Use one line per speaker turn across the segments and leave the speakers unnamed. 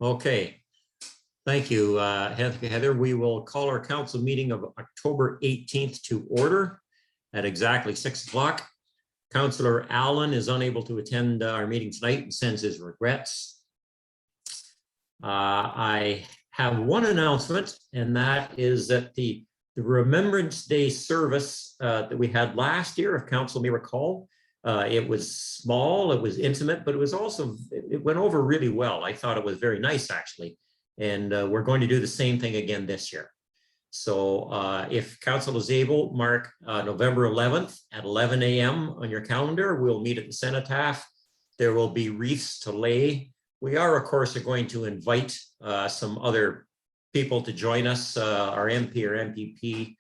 Okay. Thank you, Heather. We will call our council meeting of October 18th to order at exactly 6 o'clock. Councillor Allen is unable to attend our meeting tonight and sends his regrets. I have one announcement, and that is that the Remembrance Day service that we had last year, if council may recall, it was small, it was intimate, but it was also, it went over really well. I thought it was very nice, actually. And we're going to do the same thing again this year. So if council is able, mark November 11th at 11 a.m. on your calendar. We'll meet at the cenotaph. There will be wreaths to lay. We are, of course, going to invite some other people to join us, our MP or MPP,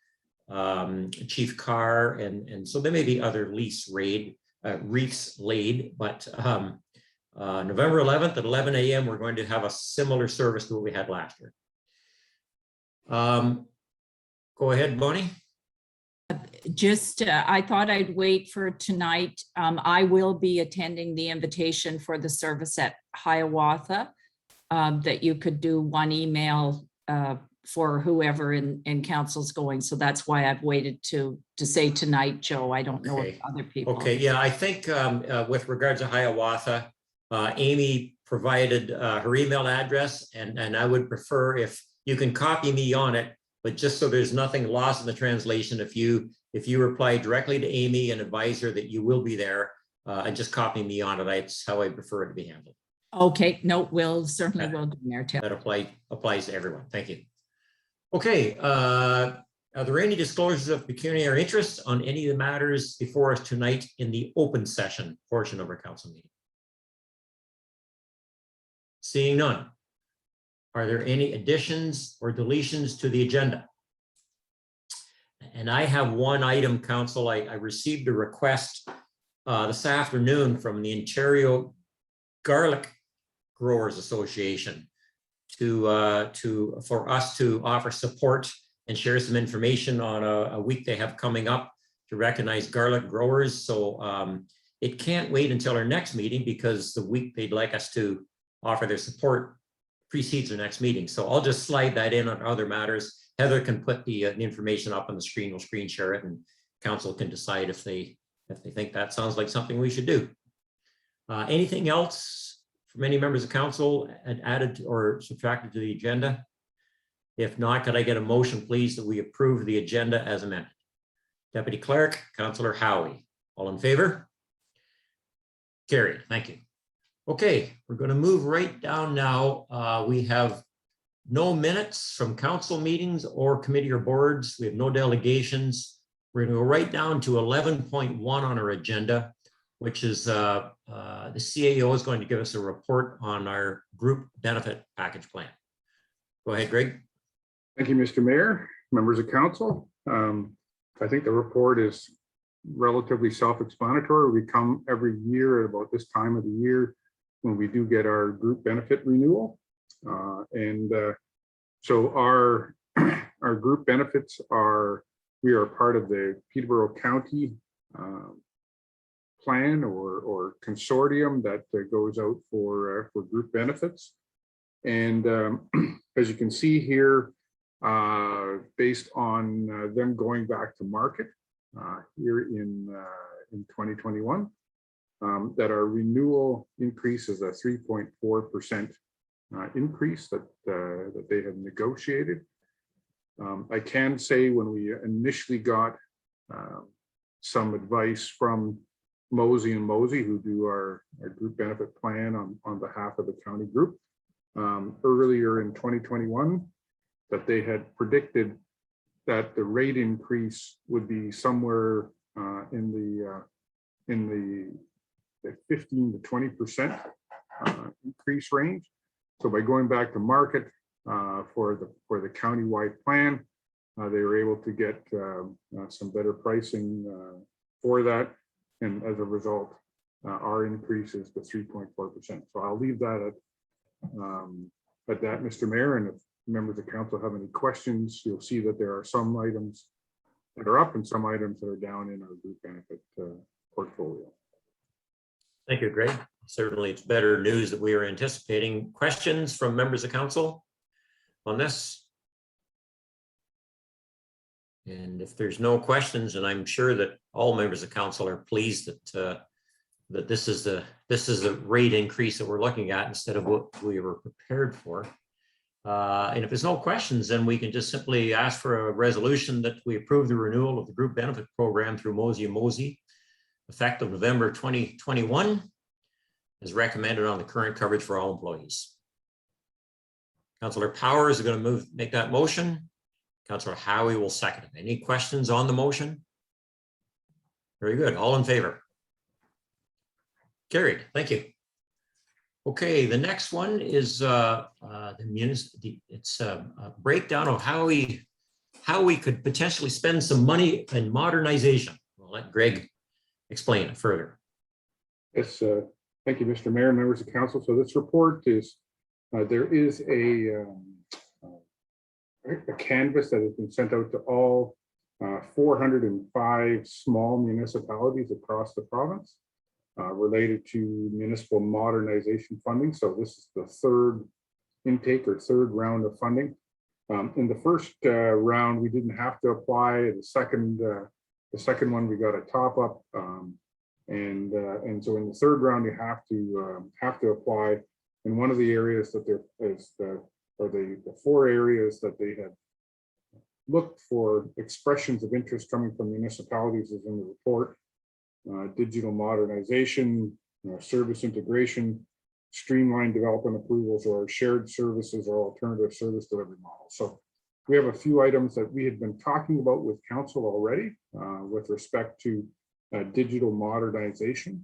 Chief Carr, and so there may be other wreaths laid, but November 11th at 11 a.m. we're going to have a similar service to what we had last year. Go ahead, Bonnie.
Just, I thought I'd wait for tonight. I will be attending the invitation for the service at Hiawatha, that you could do one email for whoever in council's going. So that's why I've waited to say tonight, Joe. I don't know if other people.
Okay, yeah, I think with regards to Hiawatha, Amy provided her email address, and I would prefer if you can copy me on it, but just so there's nothing lost in the translation, if you reply directly to Amy and advise her that you will be there, and just copy me on it, that's how I prefer it to be handled.
Okay, no, we'll certainly will do there too.
That applies to everyone. Thank you. Okay, are there any disclosures of pecuniary interest on any of the matters before us tonight in the open session portion of our council meeting? Seeing none. Are there any additions or deletions to the agenda? And I have one item, council. I received a request this afternoon from the Ontario Garlic Growers Association for us to offer support and share some information on a week they have coming up to recognize garlic growers. So it can't wait until our next meeting, because the week they'd like us to offer their support precedes our next meeting. So I'll just slide that in on other matters. Heather can put the information up on the screen. We'll screen share it, and council can decide if they think that sounds like something we should do. Anything else from any members of council added or subtracted to the agenda? If not, could I get a motion, please, that we approve the agenda as amended? Deputy Clerk, Councillor Howie, all in favor? Carried. Thank you. Okay, we're going to move right down now. We have no minutes from council meetings or committee or boards. We have no delegations. We're going to go right down to 11.1 on our agenda, which is the CAO is going to give us a report on our group benefit package plan. Go ahead, Greg.
Thank you, Mr. Mayor, members of council. I think the report is relatively self-explanatory. We come every year at about this time of the year when we do get our group benefit renewal. So our group benefits we are part of the Peterborough County plan or consortium that goes out for group benefits. And as you can see here, based on them going back to market here in 2021, that our renewal increase is a 3.4% increase that they have negotiated. I can say when we initially got some advice from Mosey and Mosey, who do our group benefit plan on behalf of the county group, earlier in 2021, that they had predicted that the rate increase would be somewhere in the 15 to 20% increase range. So by going back to market for the countywide plan, they were able to get some better pricing for that, and as a result, our increase is the 3.4%. So I'll leave that at that, Mr. Mayor. And if members of council have any questions, you'll see that there are some items that are up and some items that are down in our group benefit portfolio.
Thank you, Greg. Certainly, it's better news that we are anticipating. Questions from members of council on this? And if there's no questions, and I'm sure that all members of council are pleased that that this is the rate increase that we're looking at instead of what we were prepared for. And if there's no questions, then we can just simply ask for a resolution that we approve the renewal of the group benefit program through Mosey & Mosey, effective November 2021, as recommended on the current coverage for all employees. Councillor Powers is going to make that motion. Councillor Howie will second it. Any questions on the motion? Very good. All in favor? Carried. Thank you. Okay, the next one is it's a breakdown of how we could potentially spend some money in modernization. I'll let Greg explain it further.
Yes, thank you, Mr. Mayor, members of council. So this report is there is a canvas that has been sent out to all 405 small municipalities across the province. Related to municipal modernization funding. So this is the third intake or third round of funding. In the first round, we didn't have to apply. The second one, we got a top up. And so in the third round, you have to apply. And one of the areas that there is the four areas that they had looked for expressions of interest coming from municipalities is in the report. Digital modernization, service integration, streamlined development approvals, or shared services or alternative service delivery models. So we have a few items that we had been talking about with council already with respect to digital modernization.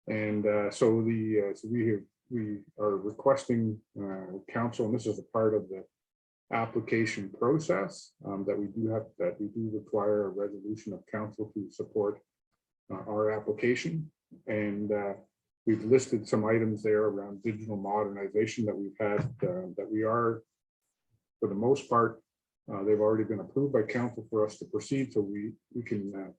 And so we are requesting council, and this is a part of the application process that we do require a resolution of council to support our application, and we've listed some items there around digital modernization that we've had that we are, for the most part, they've already been approved by council for us to proceed, so we can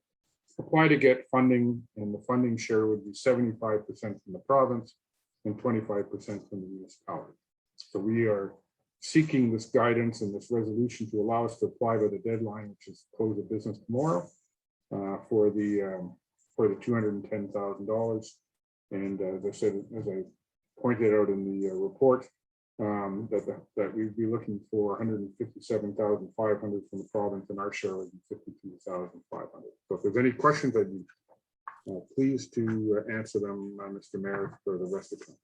apply to get funding, and the funding share would be 75% from the province and 25% from the municipality. So we are seeking this guidance and this resolution to allow us to apply by the deadline, which is close of business tomorrow, for the $210,000. And as I said, as I pointed out in the report, that we'd be looking for $157,500 from the province, and our share would be $52,500. So if there's any questions, I'd be pleased to answer them, Mr. Mayor, for the rest of the time.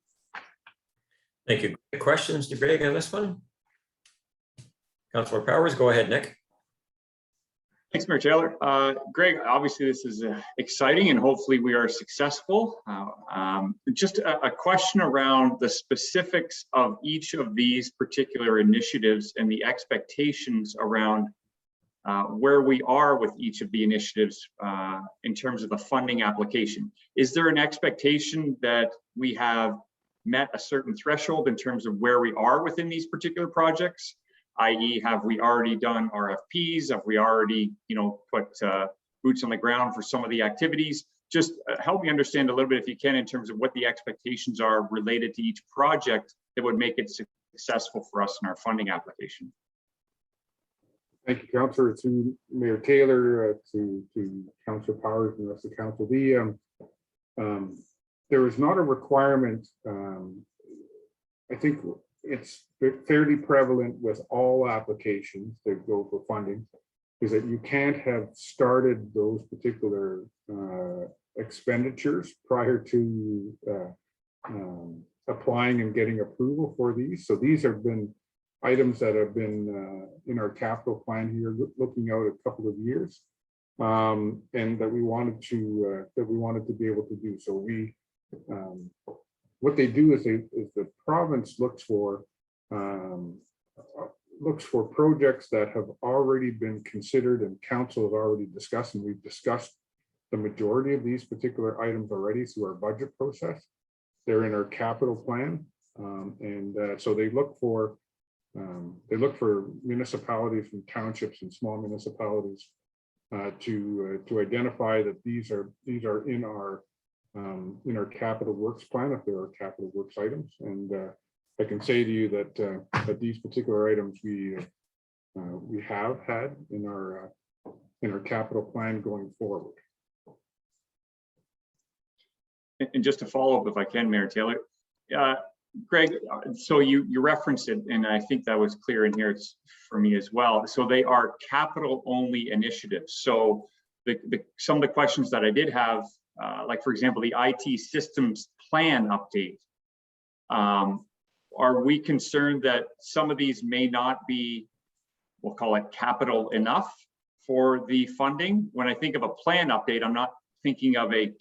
Thank you. Questions to Greg on this one? Councillor Powers, go ahead, Nick.
Thanks, Mayor Taylor. Greg, obviously this is exciting and hopefully we are successful. Just a question around the specifics of each of these particular initiatives and the expectations around where we are with each of the initiatives in terms of the funding application. Is there an expectation that we have met a certain threshold in terms of where we are within these particular projects? I.e., have we already done RFPs? Have we already, put boots on the ground for some of the activities? Just help me understand a little bit, if you can, in terms of what the expectations are related to each project that would make it successful for us in our funding application.
Thank you, Councillor. To Mayor Taylor, to Councillor Powers and the rest of the council. There is not a requirement. I think it's fairly prevalent with all applications that go for funding, is that you can't have started those particular expenditures prior to applying and getting approval for these. So these have been items that have been in our capital plan here, looking out a couple of years, and that we wanted to be able to do. So what they do is the province looks for projects that have already been considered and council has already discussed, and we've discussed the majority of these particular items already through our budget process. They're in our capital plan, and so they look for municipalities and townships and small municipalities to identify that these are in our in our capital works plan if there are capital works items. And I can say to you that that these particular items we have had in our capital plan going forward.
And just to follow up, if I can, Mayor Taylor, Greg, so you referenced it, and I think that was clear in here for me as well. So they are capital only initiatives. So some of the questions that I did have, like for example, the IT systems plan update. Are we concerned that some of these may not be, we'll call it capital enough for the funding? When I think of a plan update, I'm not thinking of a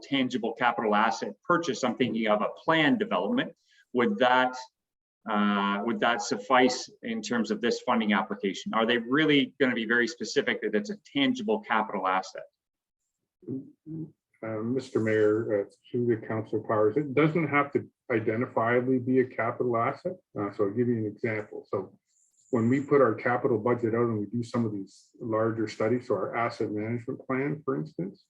tangible capital asset purchase. I'm thinking of a plan development. Would that suffice in terms of this funding application? Are they really going to be very specific that it's a tangible capital asset?
Mr. Mayor, through the council powers, it doesn't have to identifiably be a capital asset. So I'll give you an example. So when we put our capital budget out and we do some of these larger studies, so our asset management plan, for instance,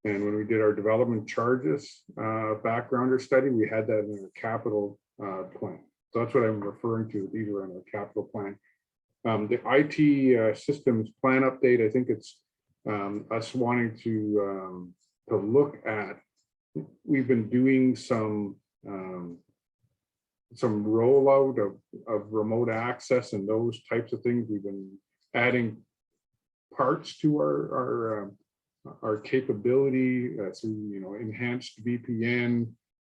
and when we did our development charges backgrounder study, we had that in our capital plan. So that's what I'm referring to. These are in our capital plan. The IT systems plan update, I think it's us wanting to look at, we've been doing some rollout of remote access and those types of things. We've been adding parts to our capability through enhanced VPN,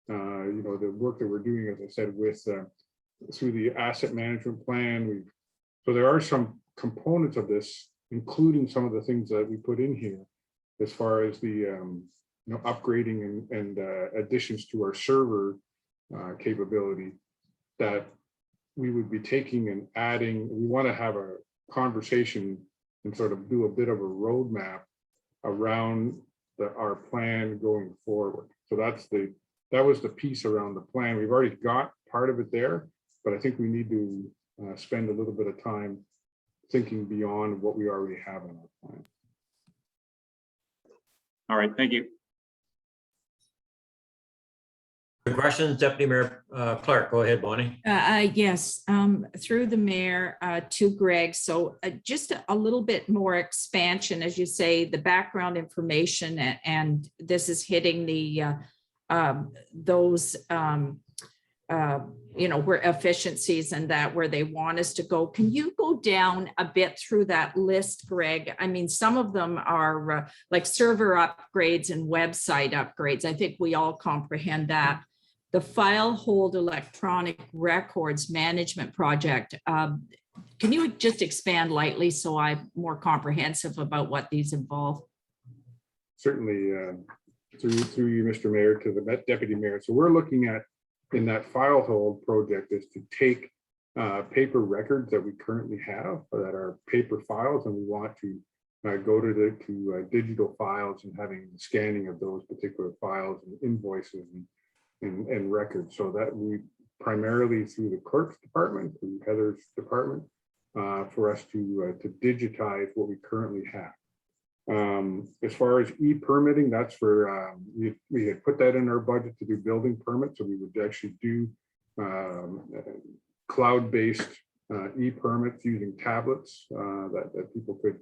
the work that we're doing, as I said, with through the asset management plan. So there are some components of this, including some of the things that we put in here as far as the upgrading and additions to our server capability, that we would be taking and adding. We want to have a conversation and sort of do a bit of a roadmap around our plan going forward. So that was the piece around the plan. We've already got part of it there, but I think we need to spend a little bit of time thinking beyond what we already have in our plan.
All right, thank you.
Good questions, Deputy Mayor Clark. Go ahead, Bonnie.
Yes, through the mayor to Greg. So just a little bit more expansion, as you say, the background information, and this is hitting the those where efficiencies and that where they want us to go. Can you go down a bit through that list, Greg? I mean, some of them are like server upgrades and website upgrades. I think we all comprehend that. The file hold electronic records management project. Can you just expand lightly so I'm more comprehensive about what these involve?
Certainly, through you, Mr. Mayor, to the Deputy Mayor. So we're looking at, in that file hold project, is to take paper records that we currently have that are paper files, and we want to go to digital files and having the scanning of those particular files and invoices and records. So that we primarily through the clerk's department, through Heather's department, for us to digitize what we currently have. As far as e-permitting, that's for we had put that in our budget to do building permits, so we would actually do cloud-based e-permits using tablets that people could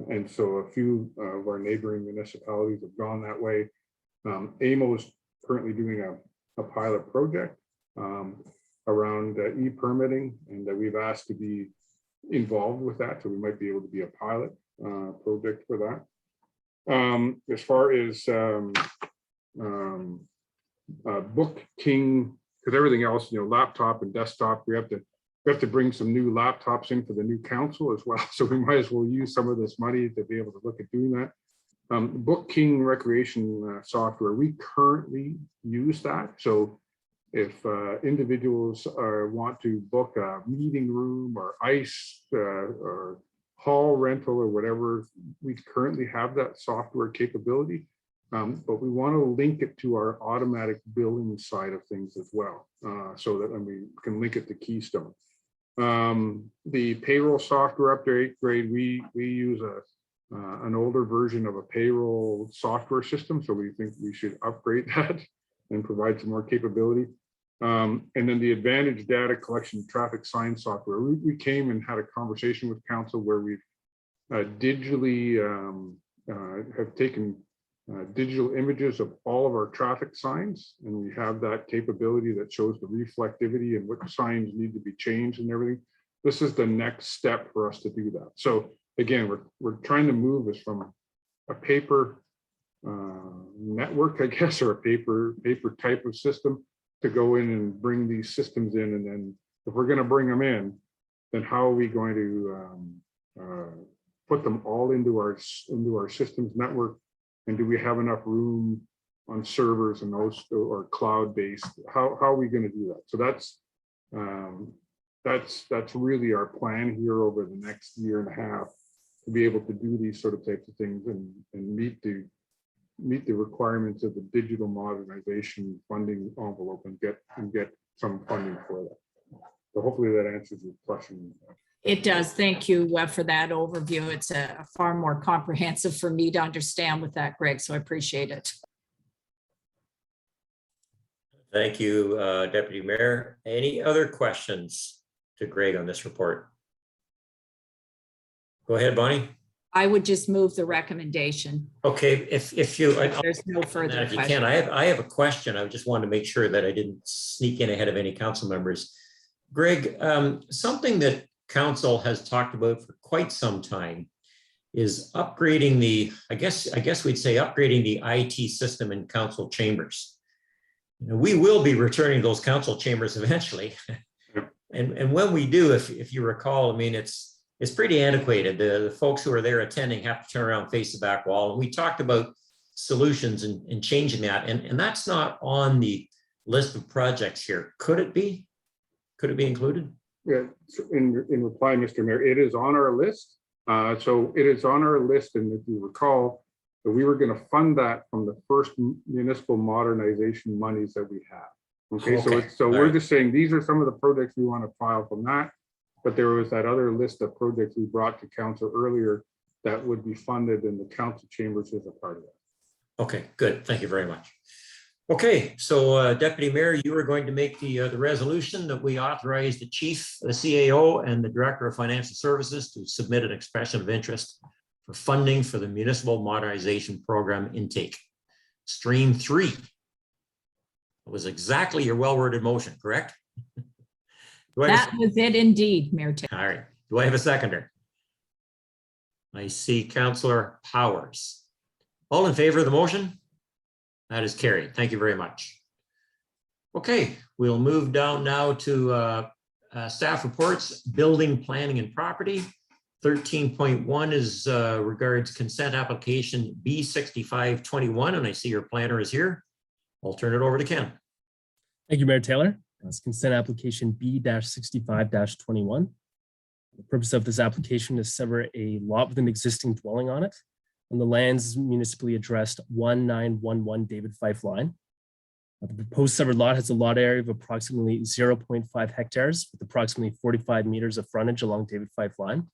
and so a few of our neighboring municipalities have gone that way. AMO is currently doing a pilot project around e-permitting, and that we've asked to be involved with that, so we might be able to be a pilot project for that. As far as Book King, because everything else, laptop and desktop, we have to bring some new laptops in for the new council as well. So we might as well use some of this money to be able to look at doing that. Book King recreation software, we currently use that. So if individuals want to book a meeting room or ice or hall rental or whatever, we currently have that software capability, but we want to link it to our automatic billing side of things as well, so that we can link it to Keystone. The payroll software upgrade, we use an older version of a payroll software system. So we think we should upgrade that and provide some more capability. And then the Advantage data collection traffic sign software. We came and had a conversation with council where we've digitally have taken digital images of all of our traffic signs, and we have that capability that shows the reflectivity and what signs need to be changed and everything. This is the next step for us to do that. So again, we're trying to move us from a paper network, I guess, or a paper type of system to go in and bring these systems in. And then if we're going to bring them in, then how are we going to put them all into our systems network? And do we have enough room on servers and those, or cloud-based? How are we going to do that? So that's really our plan here over the next year and a half, to be able to do these sort of types of things and meet the requirements of the digital modernization funding envelope and get some funding for that. So hopefully that answers your question.
It does. Thank you for that overview. It's a far more comprehensive for me to understand with that, Greg, so I appreciate it.
Thank you, Deputy Mayor. Any other questions to Greg on this report? Go ahead, Bonnie.
I would just move the recommendation.
Okay, if you,
There's no further
if you
question.
can, I have a question. I just wanted to make sure that I didn't sneak in ahead of any council members. Greg, something that council has talked about for quite some time is upgrading the, I guess we'd say upgrading the IT system in council chambers. You know, we will be returning those council chambers eventually. And when we do, if you recall, I mean, it's pretty antiquated. The folks who are there attending have to turn around, face the back wall. And we talked about solutions and changing that. And that's not on the list of projects here. Could it be? Could it be included?
Yeah, in reply, Mr. Mayor, it is on our list. So it is on our list, and if you recall, that we were going to fund that from the first municipal modernization monies that we have. Okay, so we're just saying these are some of the projects we want to file from that, but there was that other list of projects we brought to council earlier that would be funded, and the council chambers is a part of that.
Okay, good. Thank you very much. Okay, so Deputy Mayor, you are going to make the resolution that we authorize the chief, the CAO, and the Director of Financial Services to submit an expression of interest for funding for the Municipal Modernization Program intake. Stream 3. It was exactly your well-worded motion, correct?
That was it indeed, Mayor Taylor.
All right. Do I have a seconder? I see Councillor Powers. All in favor of the motion? That is carried. Thank you very much. Okay, we'll move down now to staff reports, building, planning, and property. 13.1 is regards consent application B6521, and I see your planner is here. I'll turn it over to Ken.
Thank you, Mayor Taylor. That's consent application B-65-21. The purpose of this application is to sever a lot with an existing dwelling on it, and the lands municipally addressed 1911 David Fife line. The proposed severed lot has a lot area of approximately 0.5 hectares with approximately 45 meters of frontage along David Fife line.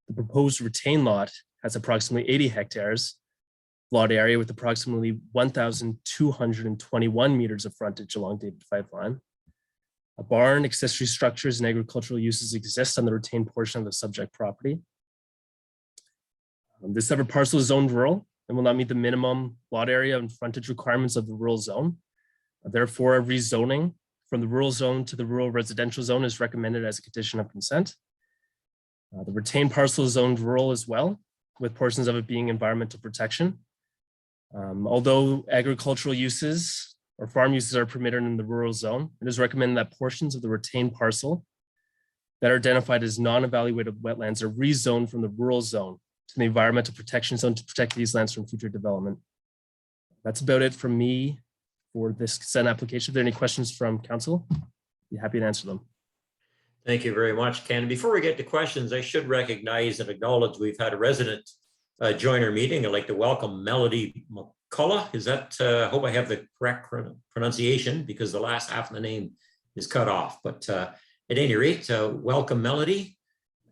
The proposed retained lot has approximately 80 hectares lot area with approximately 1,221 meters of frontage along David Fife line. A barn, accessory structures, and agricultural uses exist on the retained portion of the subject property. This severed parcel is zoned rural and will not meet the minimum lot area and frontage requirements of the rural zone. Therefore, a rezoning from the rural zone to the rural residential zone is recommended as a condition of consent. The retained parcel is zoned rural as well, with portions of it being environmental protection. Although agricultural uses or farm uses are permitted in the rural zone, it is recommended that portions of the retained parcel that are identified as non-evaluated wetlands are rezoned from the rural zone to the environmental protection zone to protect these lands from future development. That's about it from me for this consent application. If there are any questions from council, I'd be happy to answer them.
Thank you very much, Ken. Before we get to questions, I should recognize and acknowledge we've had a resident join our meeting. I'd like to welcome Melody McCullough. Is that, I hope I have the correct pronunciation because the last half of the name is cut off. But at any rate, welcome Melody.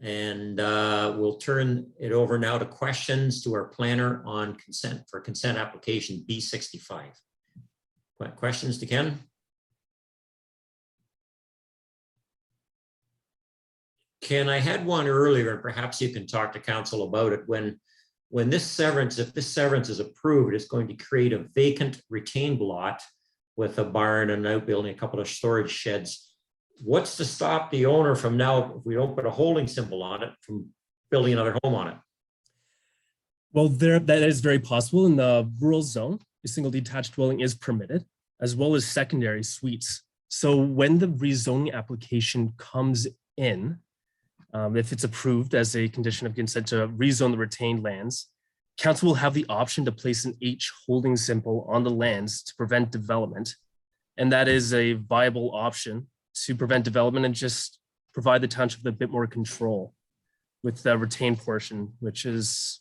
And we'll turn it over now to questions to our planner on consent application B65. Questions to Ken? Ken, I had one earlier, and perhaps you can talk to council about it. When this severance, if this severance is approved, it's going to create a vacant retained lot with a barn and an outbuilding, a couple of storage sheds. What's to stop the owner from now, if we don't put a holding symbol on it, from building another home on it?
Well, that is very possible. In the rural zone, a single detached dwelling is permitted, as well as secondary suites. So when the rezoning application comes in, if it's approved as a condition of consent to rezone the retained lands, council will have the option to place an H holding symbol on the lands to prevent development. And that is a viable option to prevent development and just provide the township with a bit more control with the retained portion, which is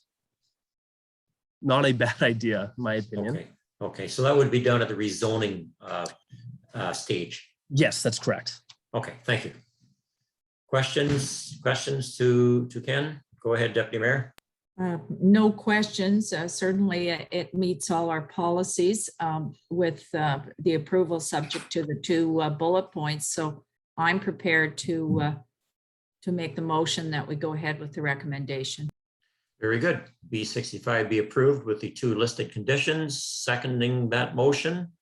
not a bad idea, in my opinion.
Okay, so that would be done at the rezoning stage.
Yes, that's correct.
Okay, thank you. Questions to Ken? Go ahead, Deputy Mayor.
No questions. Certainly it meets all our policies with the approval subject to the two bullet points. So I'm prepared to make the motion that we go ahead with the recommendation.
Very good. B65 be approved with the two listed conditions. Seconding that motion,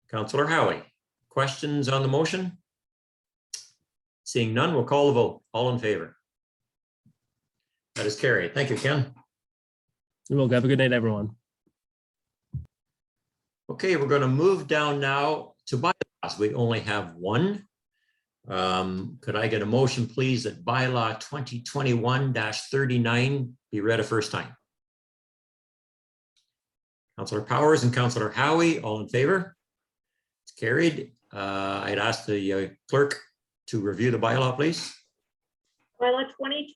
Councillor Howie. Questions on the motion? Seeing none, we'll call the vote. All in favor? That is carried. Thank you, Ken.
You're welcome. Have a good night, everyone.
Okay, we're going to move down now to bylaws. We only have one. Could I get a motion, please, that bylaw 2021-39 be read a first time? Councillor Powers and Councillor Howie, all in favor? It's carried. I'd ask the clerk to review the bylaw, please.
Bylaw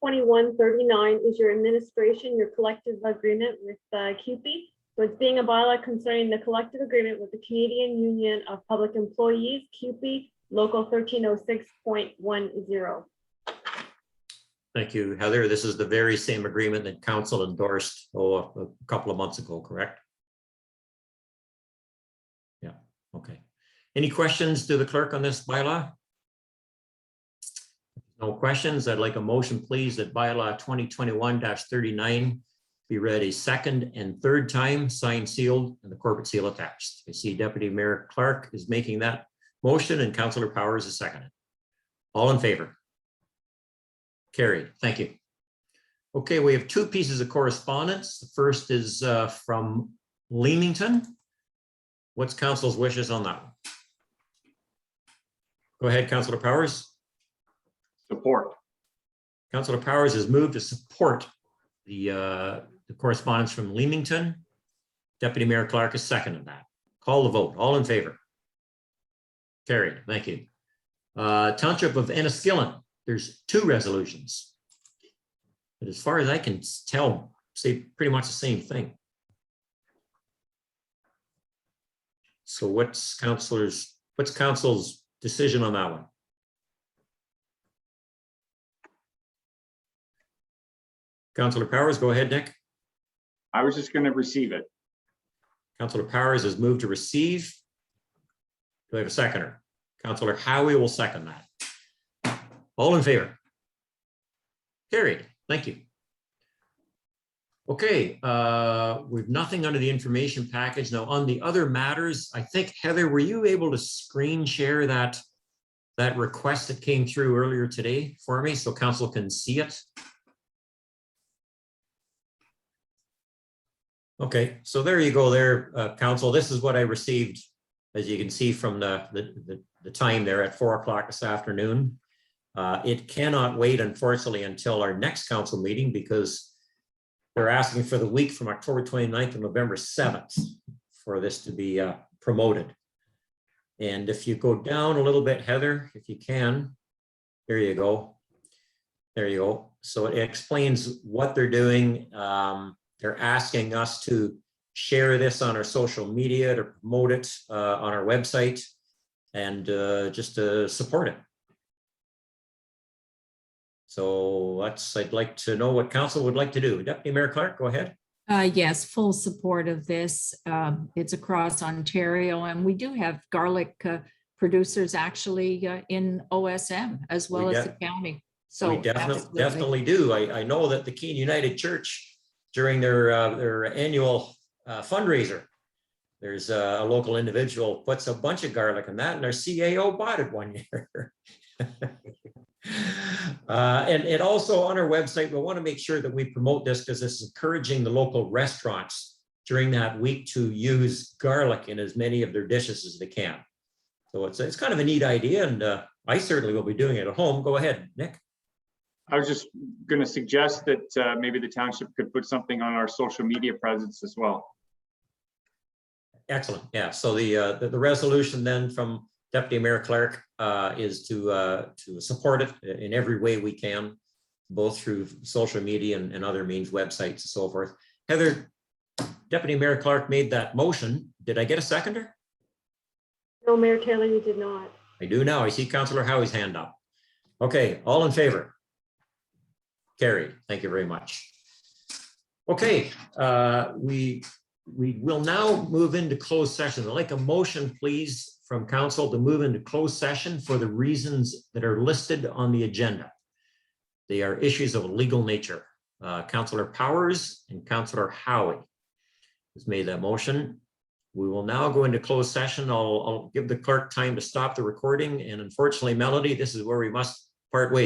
2021-39 is your administration, your collective agreement with CUPE. So it's being a bylaw concerning the collective agreement with the Canadian Union of Public Employees, CUPE, Local 1306.10.
Thank you, Heather. This is the very same agreement that council endorsed a couple of months ago, correct? Yeah, okay. Any questions to the clerk on this bylaw? No questions. I'd like a motion, please, that bylaw 2021-39 be read a second and third time, signed, sealed, and the corporate seal attached. I see Deputy Mayor Clark is making that motion and Councillor Powers is seconded. All in favor? Carried. Thank you. Okay, we have two pieces of correspondence. The first is from Leamington. What's council's wishes on that one? Go ahead, Councillor Powers.
Support.
Councillor Powers has moved to support the correspondence from Leamington. Deputy Mayor Clark is seconded that. Call the vote. All in favor? Carried. Thank you. Township of Enniskillen, there's two resolutions. But as far as I can tell, say pretty much the same thing. So what's council's decision on that one? Councillor Powers, go ahead, Nick.
I was just going to receive it.
Councillor Powers has moved to receive. Do I have a seconder? Councillor Howie will second that. All in favor? Carried. Thank you. Okay, we've nothing under the information package. Now on the other matters, I think, Heather, were you able to screen share that request that came through earlier today for me so council can see it? Okay, so there you go there, council. This is what I received, as you can see from the time there at 4 o'clock this afternoon. It cannot wait, unfortunately, until our next council meeting because they're asking for the week from October 29th to November 7th for this to be promoted. And if you go down a little bit, Heather, if you can, there you go. There you go. So it explains what they're doing. They're asking us to share this on our social media, to promote it on our website, and just to support it. So I'd like to know what council would like to do. Deputy Mayor Clark, go ahead.
Yes, full support of this. It's across Ontario, and we do have garlic producers actually in OSM as well as the county. So
We
absolutely.
definitely do. I know that the Keene United Church, during their annual fundraiser, there's a local individual puts a bunch of garlic in that, and their CAO bought it one year. And also on our website, we want to make sure that we promote this because this is encouraging the local restaurants during that week to use garlic in as many of their dishes as they can. So it's kind of a neat idea, and I certainly will be doing it at home. Go ahead, Nick.
I was just going to suggest that maybe the township could put something on our social media presence as well.
Excellent. Yeah. So the resolution then from Deputy Mayor Clark is to support it in every way we can, both through social media and other means, websites and so forth. Heather, Deputy Mayor Clark made that motion. Did I get a seconder?
No, Mayor Taylor, you did not.
I do now. I see Councillor Howie's hand up. Okay, all in favor? Carried. Thank you very much. Okay, we will now move into closed session. I'd like a motion, please, from council to move into closed session for the reasons that are listed on the agenda. They are issues of a legal nature. Councillor Powers and Councillor Howie has made that motion. We will now go into closed session. I'll give the clerk time to stop the recording. And unfortunately, Melody, this is where we must part ways.